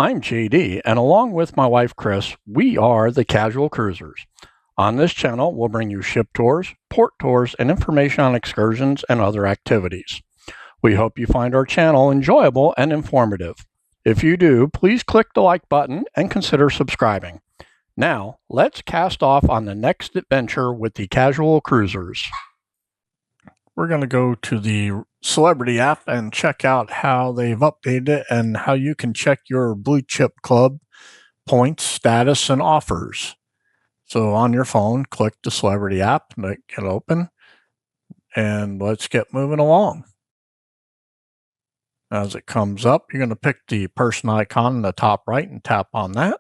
I'm JD, and along with my wife Chris, we are the Casual Cruisers. On this channel, we'll bring you ship tours, port tours, and information on excursions and other activities. We hope you find our channel enjoyable and informative. If you do, please click the like button and consider subscribing. Now, let's cast off on the next adventure with the Casual Cruisers. We're going to go to the Celebrity app and check out how they've updated it and how you can check your Blue Chip Club points, status, and offers. So on your phone, click the Celebrity app, make it open, and let's get moving along. As it comes up, you're going to pick the person icon in the top right and tap on that.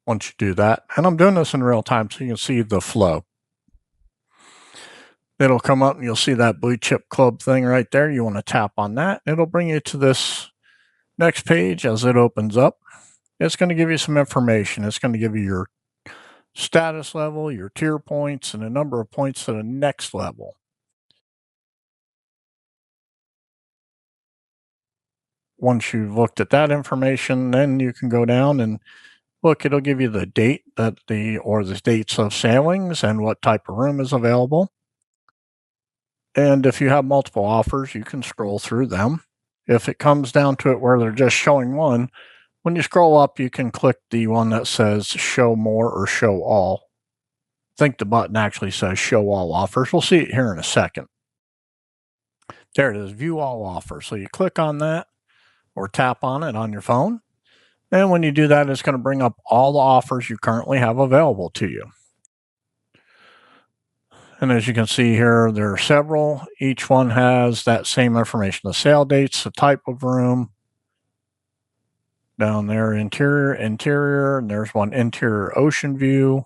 Once you do that, and I'm doing this in real time so you can see the flow. It'll come up and you'll see that Blue Chip Club thing right there. You want to tap on that. It'll bring you to this next page as it opens up. It's going to give you some information. It's going to give you your status level, your tier points, and a number of points to the next level. Once you've looked at that information, then you can go down and look. It'll give you the date the dates of sailings and what type of room is available. And if you have multiple offers, you can scroll through them. If it comes down to it where they're just showing one, when you scroll up, you can click the one that says show more or show all. I think the button actually says show all offers. We'll see it here in a second. There it is, view all offers. So you click on that or tap on it on your phone. And when you do that, it's going to bring up all the offers you currently have available to you. And as you can see here, there are several. Each one has that same information, the sale dates, the type of room. Down there, interior, and there's one interior ocean view,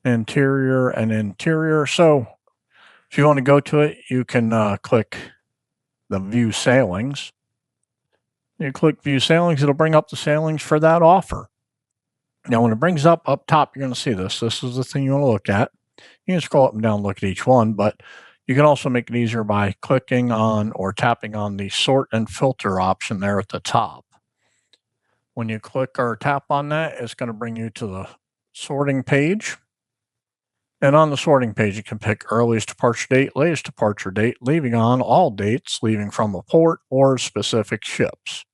interior, and interior. So if you want to go to it, you can click the view sailings. You click view sailings, it'll bring up the sailings for that offer. Now, when it brings up top, you're going to see this. This is the thing you want to look at. You can scroll up and down, look at each one, but you can also make it easier by clicking on or tapping on the sort and filter option there at the top. When you click or tap on that, it's going to bring you to the sorting page. And on the sorting page, you can pick earliest departure date, latest departure date, leaving on all dates, leaving from a port or specific ships.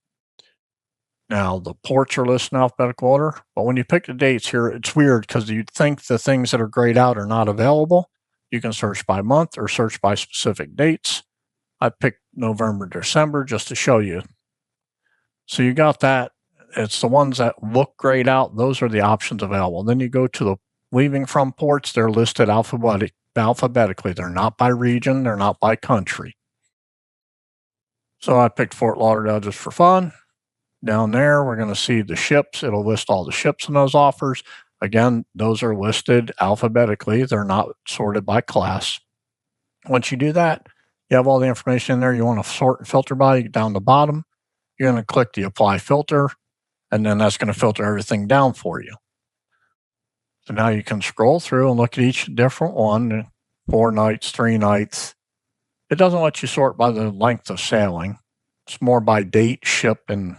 Now, the ports are listed in alphabetical order, but when you pick the dates here, it's weird because you'd think the things that are grayed out are not available. You can search by month or search by specific dates. I picked November, December just to show you. So you got that. It's the ones that look grayed out. Those are the options available. Then you go to the leaving from ports. They're listed alphabetically. They're not by region. They're not by country. So I picked Fort Lauderdale just for fun. Down there, we're going to see the ships. It'll list all the ships in those offers. Again, those are listed alphabetically. They're not sorted by class. Once you do that, you have all the information in there you want to sort and filter by. Down the bottom, you're going to click the apply filter, and then that's going to filter everything down for you. So now you can scroll through and look at each different one, 4 nights, 3 nights. It doesn't let you sort by the length of sailing. It's more by date, ship, and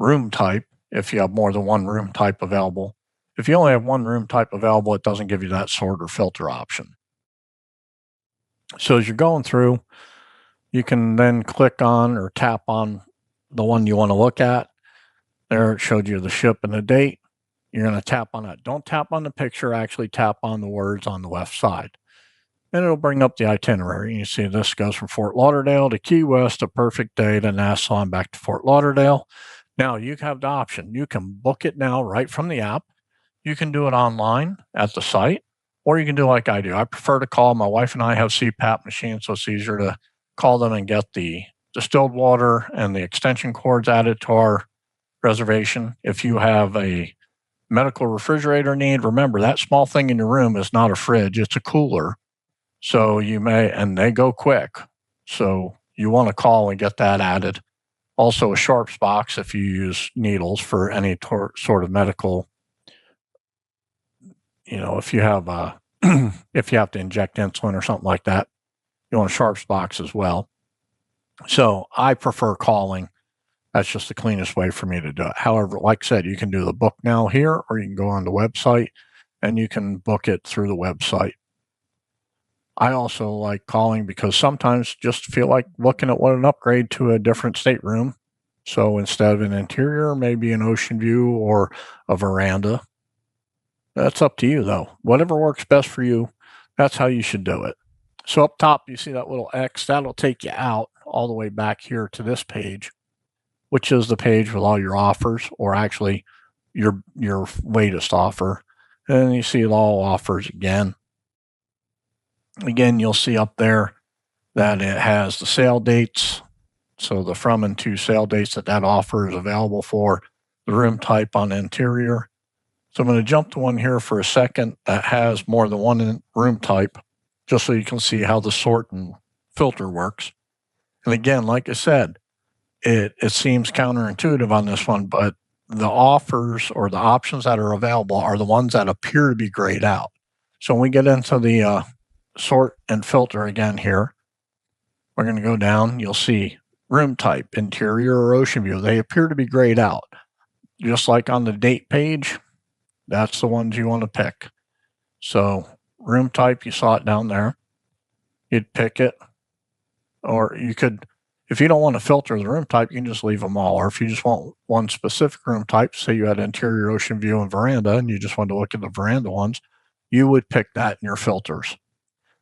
room type if you have more than one room type available. If you only have one room type available, it doesn't give you that sort or filter option. So as you're going through, you can then click on or tap on the one you want to look at. There it showed you the ship and the date. You're going to tap on that. Don't tap on the picture, actually tap on the words on the left side. And it'll bring up the itinerary. You see this goes from Fort Lauderdale to Key West, a perfect day to Nassau and back to Fort Lauderdale. Now you have the option. You can book it now right from the app. You can do it online at the site, or you can do like I do. I prefer to call. My wife and I have CPAP machines, so it's easier to call them and get the distilled water and the extension cords added to our reservation. If you have a medical refrigerator need, remember that small thing in your room is not a fridge, it's a cooler. So you may, and they go quick. So you want to call and get that added. Also a sharps box if you use needles for any sort of medical, if you have if you have to inject insulin or something like that, you want a sharps box as well. So I prefer calling That's just the cleanest way for me to do it. However, like I said, you can do the book now here, or you can go on the website and you can book it through the website. I also like calling because sometimes just feel like looking at what an upgrade to a different stateroom. So instead of an interior, maybe an ocean view or a veranda. That's up to you, though. Whatever works best for you, that's how you should do it. So up top, you see that little X. That'll take you out all the way back here to this page, which is the page with all your offers, or actually your latest offer. And you see all offers again. Again, you'll see up there that it has the sale dates. So the from and to sale dates that offer is available for, the room type on interior. So I'm going to jump to one here for a second that has more than one room type, just so you can see how the sort and filter works. And again, like I said, it seems counterintuitive on this one, but the offers or the options that are available are the ones that appear to be grayed out. So when we get into the sort and filter again here, we're going to go down. You'll see room type, interior or ocean view. They appear to be grayed out. Just like on the date page, that's the ones you want to pick. So room type, you saw it down there. You'd pick it. Or you could, if you don't want to filter the room type, you can just leave them all. Or if you just want one specific room type, say you had interior, ocean view, and veranda, and you just wanted to look at the veranda ones, you would pick that in your filters.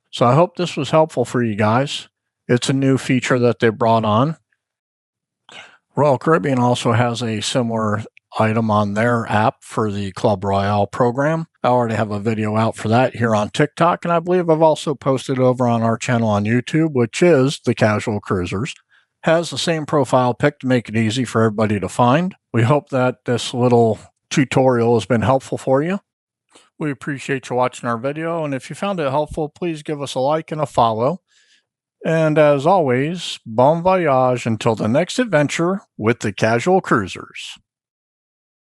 So I hope this was helpful for you guys. It's a new feature that they brought on. Royal Caribbean also has a similar item on their app for the Club Royale program. I already have a video out for that here on TikTok, and I believe I've also posted over on our channel on YouTube, which is The Casual Cruisers. Has the same profile pic to make it easy for everybody to find. We hope that this little tutorial has been helpful for you. We appreciate you watching our video, and if you found it helpful, please give us a like and a follow. And as always, bon voyage until the next adventure with the Casual Cruisers.